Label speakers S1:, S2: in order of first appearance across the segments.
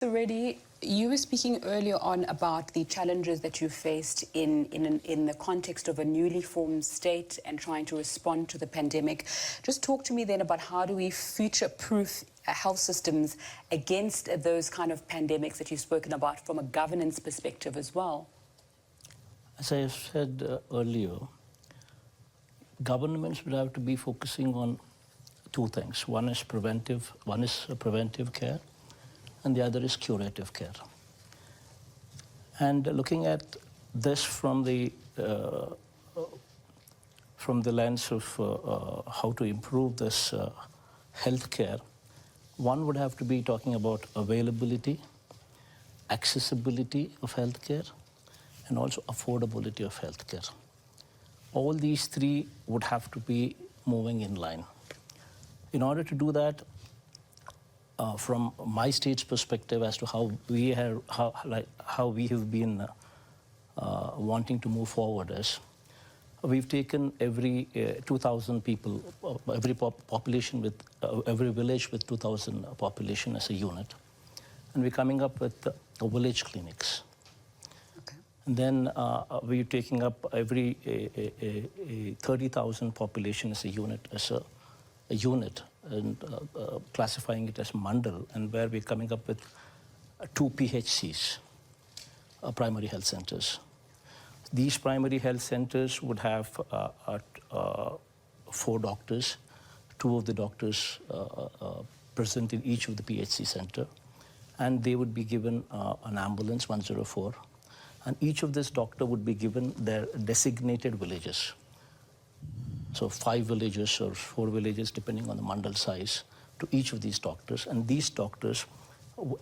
S1: So, Reddy, you were speaking earlier on about the challenges that you faced in the context of a newly formed state and trying to respond to the pandemic. Just talk to me then about how do we future-proof health systems against those kind of pandemics that you've spoken about from a governance perspective as well.
S2: As I said earlier, governments would have to be focusing on two things. One is preventive care, and the other is curative care. And looking at this from the lens of how to improve this healthcare, one would have to be talking about availability, accessibility of healthcare, and also affordability of healthcare. All these three would have to be moving in line. In order to do that, from my state's perspective as to how we have been wanting to move forward is, we've taken every 2,000 people, every population with every village with 2,000 population as a unit, and we're coming up with village clinics.
S1: Okay.
S2: And then we're taking up every 30,000 population as a unit and classifying it as mandal, and where we're coming up with 2 PHCs, primary health centers. These primary health centers would have 4 doctors, 2 of the doctors present in each of the PHC center, and they would be given an ambulance, 104, and each of this doctor would be given their designated villages. So 5 villages or 4 villages, depending on the mandal size, to each of these doctors. And these doctors,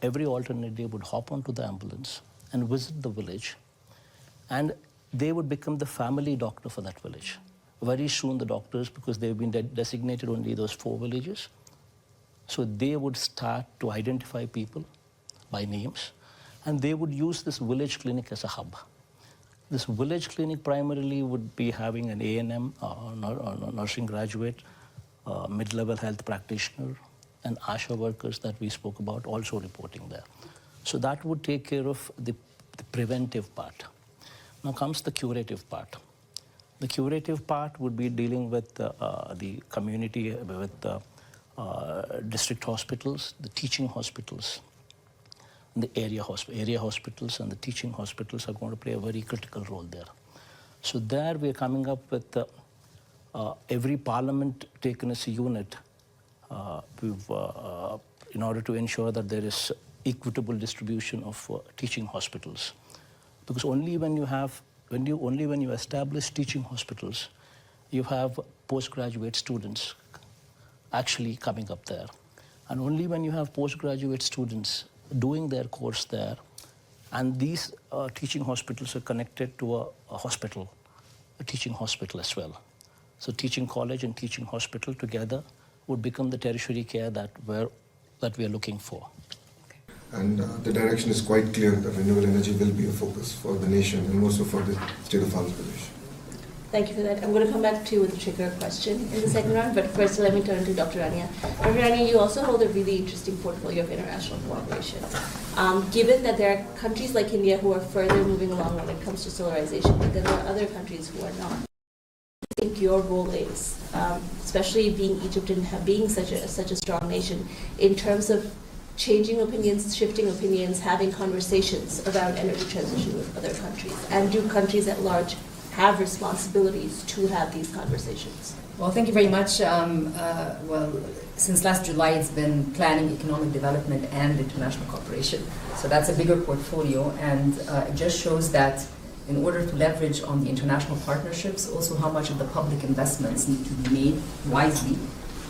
S2: every alternate day, would hop onto the ambulance and visit the village. And they would become the family doctor for that village. Very soon the doctors, because they've been designated only those 4 villages, so they would start to identify people by names. And they would use this village clinic as a hub. This village clinic primarily would be having an A&M, nursing graduate, mid-level health practitioner, and ASHA workers that we spoke about also reporting there. So that would take care of the preventive part. Now comes the curative part. The curative part would be dealing with the community, with district hospitals, the teaching hospitals. The area hospitals and the teaching hospitals are going to play a very critical role there. So there we are coming up with every parliament taken as a unit in order to ensure that there is equitable distribution of teaching hospitals. Because only when you establish teaching hospitals, you have postgraduate students actually coming up there. And only when you have postgraduate students doing their course there, and these teaching hospitals are connected to a hospital, a teaching hospital as well. So teaching college and teaching hospital together would become the tertiary care that we are looking for.
S3: And the direction is quite clear that renewable energy will be a focus for the nation and also for the state of Andhra Pradesh.
S4: Thank you for that. I'm going to come back to you with a trigger question in the second round, but first let me turn to Dr. Rania. Dr. Rania, you also hold a really interesting portfolio of international cooperation. Given that there are countries like India who are further moving along when it comes to solarization, but then there are other countries who are not, what do you think your role is, especially being Egypt and being such a strong nation, in terms of changing opinions, shifting opinions, having conversations about energy transition with other countries? And do countries at large have responsibilities to have these conversations?
S5: Well, thank you very much. Well, since last July, it's been planning, economic development, and international cooperation. So that's a bigger portfolio, and it just shows that in order to leverage on the international partnerships, also how much of the public investments need to be made wisely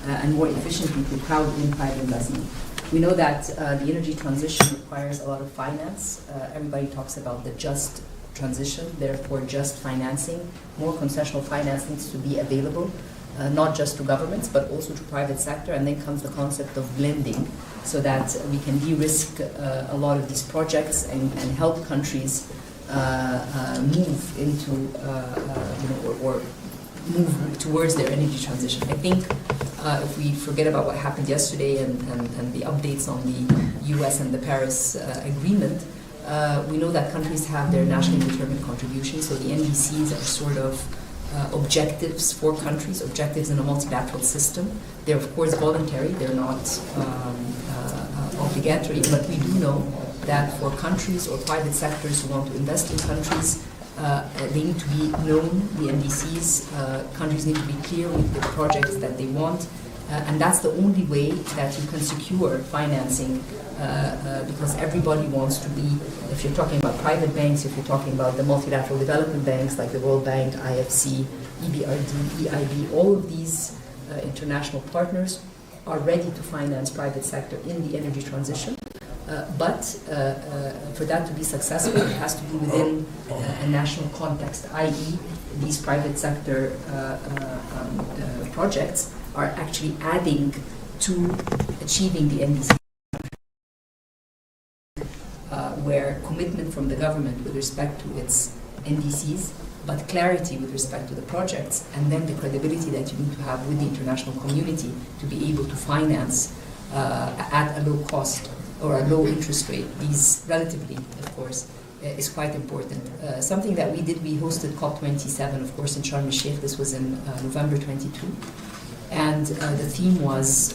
S5: and more efficiently to crowd in private investment. We know that the energy transition requires a lot of finance. Everybody talks about the just transition, therefore just financing. More concessional finance needs to be available, not just to governments, but also to private sector. And then comes the concept of blending, so that we can de-risk a lot of these projects and help countries move into, or move towards their energy transition. I think if we forget about what happened yesterday and the updates on the US and the Paris Agreement, we know that countries have their nationally determined contributions, so the NDCs are sort of objectives for countries, objectives in a multilateral system. They're of course voluntary, they're not obligatory, but we do know that for countries or private sectors who want to invest in countries, they need to be known, the NDCs, countries need to be clear with the projects that they want, and that's the only way that you can secure financing, because everybody wants to be, if you're talking about private banks, if you're talking about the multilateral development banks like the World Bank, IFC, EBRD, EIB, all of these international partners are ready to finance private sector in the energy transition. But for that to be successful, it has to be within a national context, i.e. these private sector projects are actually adding to achieving the NDC, where commitment from the government with respect to its NDCs, but clarity with respect to the projects, and then the credibility that you need to have with the international community to be able to finance at a low cost or a low interest rate, these relatively, of course, is quite important. Something that we did, we hosted COP27, of course, in Sharm el-Sheikh. This was in November 22. And the theme was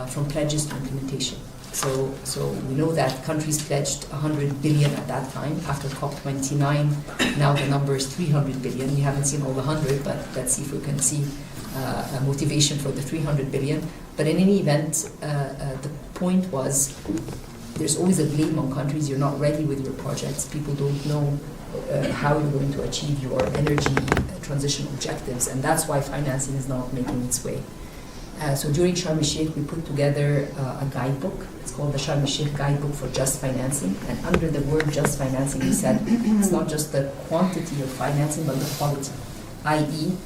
S5: from pledges to implementation. So we know that countries pledged 100 billion at that time. After COP29, now the number is 300 billion. We haven't seen all the 100, but let's see if we can see a motivation for the 300 billion. But in any event, the point was there's always a blame on countries. You're not ready with your projects. People don't know how you're going to achieve your energy transition objectives, and that's why financing is not making its way. So during Sharm el-Sheikh, we put together a guidebook. It's called the Sharm el-Sheikh Guidebook for Just Financing. And under the word just financing, we said it's not just the quantity of financing, but the quality, i.e.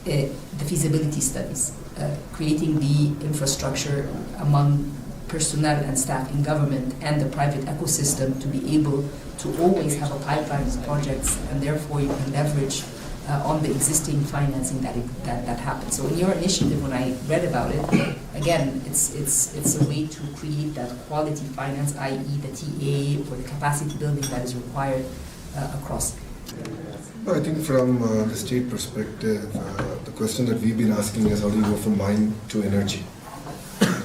S5: The feasibility studies, creating the infrastructure among personnel and staff in government and the private ecosystem to be able to always have a pipeline of projects, and therefore you can leverage on the existing financing that happens. So in your initiative, when I read about it, again, it's a way to create that quality finance, i.e. the TA or the capacity building that is required across.
S3: I think from the state perspective, the question that we've been asking is how do you go from mine to energy?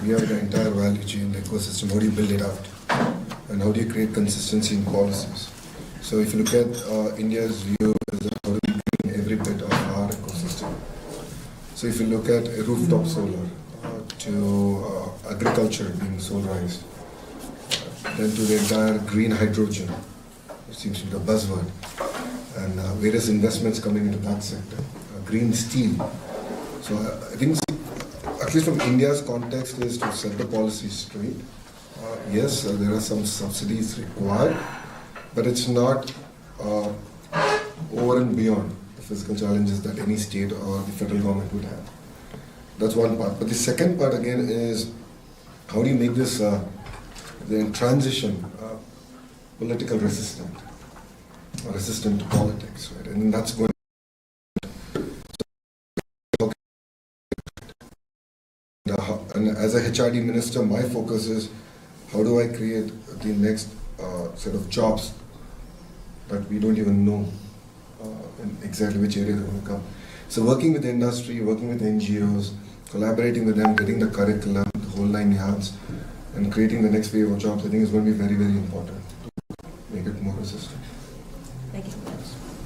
S3: We have the entire value chain, the ecosystem, how do you build it out? And how do you create consistency in policies? So if you look at India's view, is that how do we bring every bit of our ecosystem? So if you look at rooftop solar, to agriculture being solarized, then to the entire green hydrogen, which seems to be the buzzword, and various investments coming into that sector, green steel. So I think, at least from India's context, is to set the policy straight. Yes, there are some subsidies required, but it's not over and beyond the physical challenges that any state or the federal government would have. That's one part. But the second part again is how do you make this the transition political resistant, or resistant to politics, right? And that's going. And as a HRD minister, my focus is how do I create the next set of jobs that we don't even know in exactly which area they're going to come. So working with the industry, working with NGOs, collaborating with them, getting the curriculum, the whole 9 yards, and creating the next wave of jobs, I think is going to be very, very important to make it more resistant.